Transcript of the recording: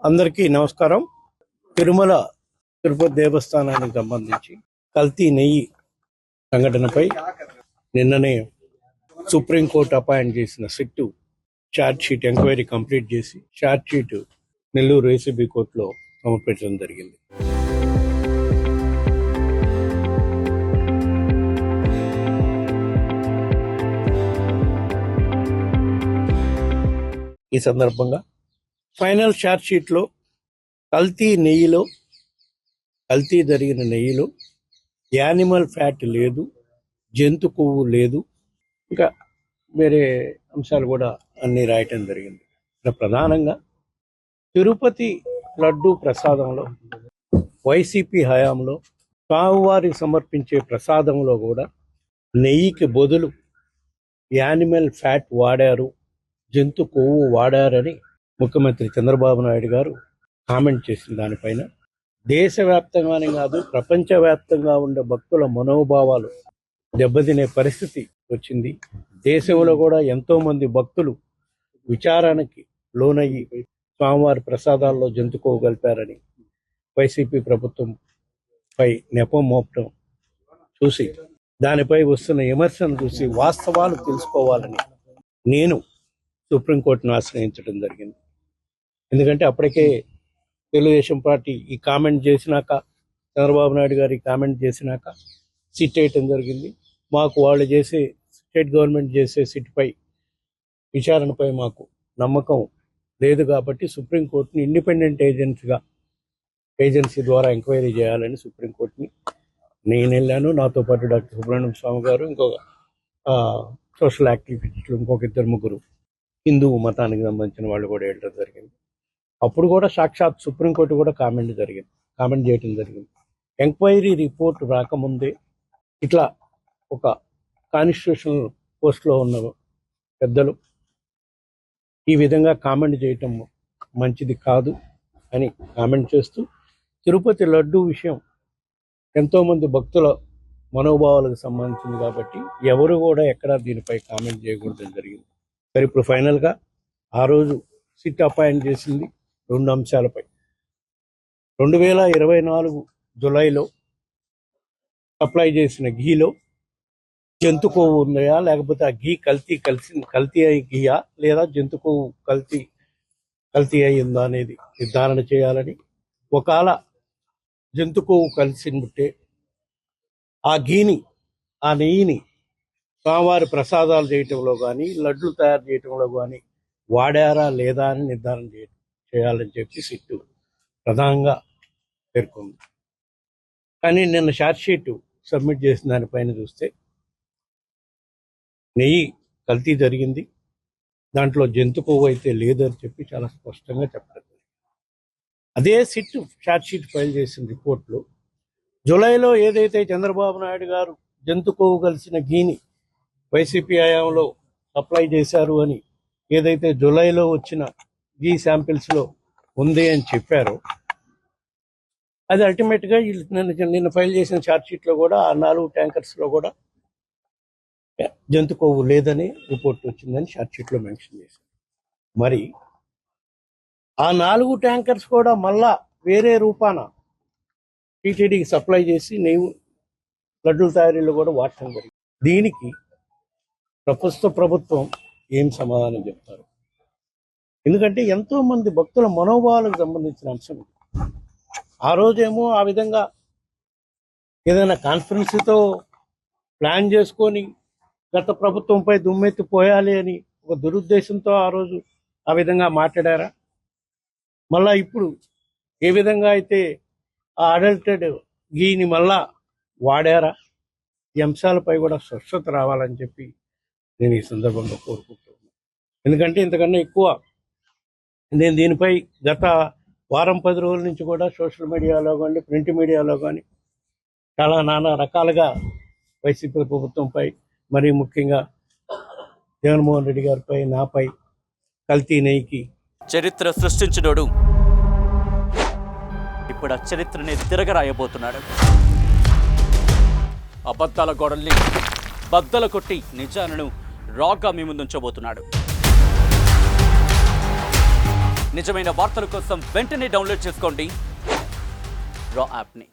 అందరికీ నమస్కారం. తిరుమల తిరుపతి దేవస్థానానికి సంబంధించి కల్తీ నెయ్యి సంఘటనపై నిన్ననే సుప్రీంకోర్టు అపాయింట్ చేసిన sit charge sheet enquiry complete చేసి ఛార్జ్ షీట్ నెల్లూరు ఏసీబీ కోర్టులో సమర్పించడం జరిగింది. ఈ సందర్భంగా ఫైనల్ ఛార్జ్ షీట్లో కల్తీ జరిగిన నెయ్యిలో యానిమల్ ఫ్యాట్ లేదు, జంతు కొవ్వు లేదు, ఇంకా వేరే అంశాలు కూడా అన్నీ రాయటం జరిగింది. ఇక్కడ ప్రధానంగా తిరుపతి లడ్డు ప్రసాదంలో వైసీపీ హయాంలో స్వామివారికి సమర్పించే ప్రసాదంలో కూడా నెయ్యికి బదులు యానిమల్ ఫ్యాట్ వాడారు, జంతు కొవ్వు వాడారని ముఖ్యమంత్రి చంద్రబాబు నాయుడు గారు కామెంట్ చేసిన దానిపైన దేశవ్యాప్తంగానే కాదు ప్రపంచవ్యాప్తంగా ఉండే భక్తుల మనోభావాలు దెబ్బతినే పరిస్థితి వచ్చింది. దేశంలో కూడా ఎంతో మంది భక్తులు విచారానికి లోనయ్యి స్వామివారి ప్రసాదాల్లో జంతు కొవ్వు కలిపారని వైసీపీ ప్రభుత్వంపై నెపం మోపడం చూసి దానిపై వస్తున్న విమర్శను చూసి వాస్తవాలు తెలుసుకోవాలని నేను సుప్రీంకోర్టును ఆశ్రయించడం జరిగింది. ఎందుకంటే అప్పటికే తెలుగుదేశం పార్టీ ఈ కామెంట్ చేసినాక, చంద్రబాబు నాయుడు గారు ఈ కామెంట్ చేసినాక సిట్ వేయటం జరిగింది. మాకు వాళ్ళు చేసే స్టేట్ గవర్నమెంట్ చేసే సిట్పై విచారణపై మాకు నమ్మకం లేదు కాబట్టి సుప్రీంకోర్టుని ఇండిపెండెంట్ ఏజెన్సీ ద్వారా ఎంక్వైరీ చేయాలని సుప్రీంకోర్టుని నేను వెళ్ళాను. నాతో పాటు డాక్టర్ సుబ్రహ్మణ్యం స్వామి గారు, ఇంకొక సోషల్ యాక్టివిస్టులు, ఇంకొక ఇద్దరు ముగ్గురు హిందూ మతానికి సంబంధించిన వాళ్ళు కూడా వెళ్ళడం జరిగింది. అప్పుడు కూడా సాక్షాత్ సుప్రీంకోర్టు కూడా కామెంట్ చేయటం జరిగింది. ఎంక్వైరీ రిపోర్ట్ రాకముందే ఇట్లా ఒక కాన్స్టిట్యూషనల్ పోస్ట్లో ఉన్న పెద్దలు ఈ విధంగా కామెంట్ చేయటం మంచిది కాదు అని కామెంట్ చేస్తూ తిరుపతి లడ్డు విషయం ఎంతోమంది భక్తుల మనోభావాలకు సంబంధించింది కాబట్టి ఎవరు కూడా ఎక్కడా దీనిపై కామెంట్ చేయకూడదని జరిగింది. సరే, ఇప్పుడు ఫైనల్గా ఆ రోజు సిట్ అపాయింట్ చేసింది 2 అంశాలపై. 2024 జూలైలో సప్లై చేసిన ఘీలో జంతు కొవ్వు ఉందా, లేకపోతే ఆ ఘీ కల్తీ అయి ఘీయా లేదా జంతు కొవ్వు కల్తీ అయిందా అనేది నిర్ధారణ చేయాలని, ఒకవేళ జంతు కొవ్వు కలిసింటే ఆ ఘీని, ఆ నెయ్యిని స్వామివారి ప్రసాదాలు చేయటంలో కానీ లడ్లు తయారు చేయటంలో కానీ వాడారా లేదా అని నిర్ధారణ చేయాలని చెప్పి సిట్టు ప్రధానంగా పేర్కొంది. కానీ నిన్న ఛార్జ్ షీట్ సబ్మిట్ చేసిన దానిపైన చూస్తే నెయ్యి కల్తీ జరిగింది, దాంట్లో జంతు కొవ్వు అయితే లేదని చెప్పి చాలా స్పష్టంగా చెప్పడం. అదే సిట్టు ఛార్జ్ షీట్ ఫైల్ చేసిన రిపోర్ట్లో జూలైలో ఏదైతే చంద్రబాబు నాయుడు గారు జంతు కొవ్వు కలిసిన ఘీని వైసీపీ హయాంలో సప్లై చేశారు అని ఏదైతే జూలైలో వచ్చిన ఘీ శాంపిల్స్లో ఉంది అని చెప్పారో, అది అల్టిమేట్గా నిన్న ఫైల్ చేసిన ఛార్జ్షీట్లో కూడా ఆ 4 ట్యాంకర్స్లో కూడా జంతు కొవ్వు లేదని రిపోర్ట్ వచ్చిందని ఛార్జ్షీట్లో మెన్షన్ చేశారు. మరి ఆ 4 ట్యాంకర్స్ కూడా మళ్ళా వేరే రూపాన టీటీడీకి సప్లై చేసి నెయ్యి లడ్డూల తయారీలో కూడా వాడటం జరిగింది. దీనికి ప్రభుత్వం ఏం సమాధానం చెప్తారు? ఎందుకంటే ఎంతో మంది భక్తుల మనోభావాలకు సంబంధించిన అంశం. ఆ రోజేమో ఆ విధంగా ఏదైనా కాన్ఫరెన్స్తో ప్లాన్ చేసుకొని గత ప్రభుత్వంపై దుమ్మెత్తి పోయాలి అని ఒక దురుద్దేశంతో ఆ రోజు ఆ విధంగా మాట్లాడారా? మళ్ళా ఇప్పుడు ఏ విధంగా అయితే ఆ అడల్టెడ్ ఘీని మళ్ళా వాడారా? ఈ అంశాలపై కూడా స్పష్టత రావాలని చెప్పి నేను ఈ సందర్భంగా కోరుకుంటున్నాను. ఎందుకంటే ఇంతకన్నా ఎక్కువ నేను దీనిపై గత వారం 10 రోజుల నుంచి కూడా సోషల్ మీడియాలో కానీ ప్రింట్ మీడియాలో కానీ చాలా నానా రకాలుగా వైసీపీ ప్రభుత్వంపై, మరీ ముఖ్యంగా జగన్మోహన్ రెడ్డి గారిపై, నాపై కల్తీ నెయ్యికి చరిత్ర సృష్టించినోడు ఇప్పుడు ఆ చరిత్రని తిరగరాయబోతున్నాడు. అబద్ధాల గోడల్ని బద్దలు కొట్టి నిజాలను రాగా మీ ముందుంచబోతున్నాడు. నిజమైన వార్తల కోసం వెంటనే డౌన్లోడ్ చేసుకోండి రా యాప్ని.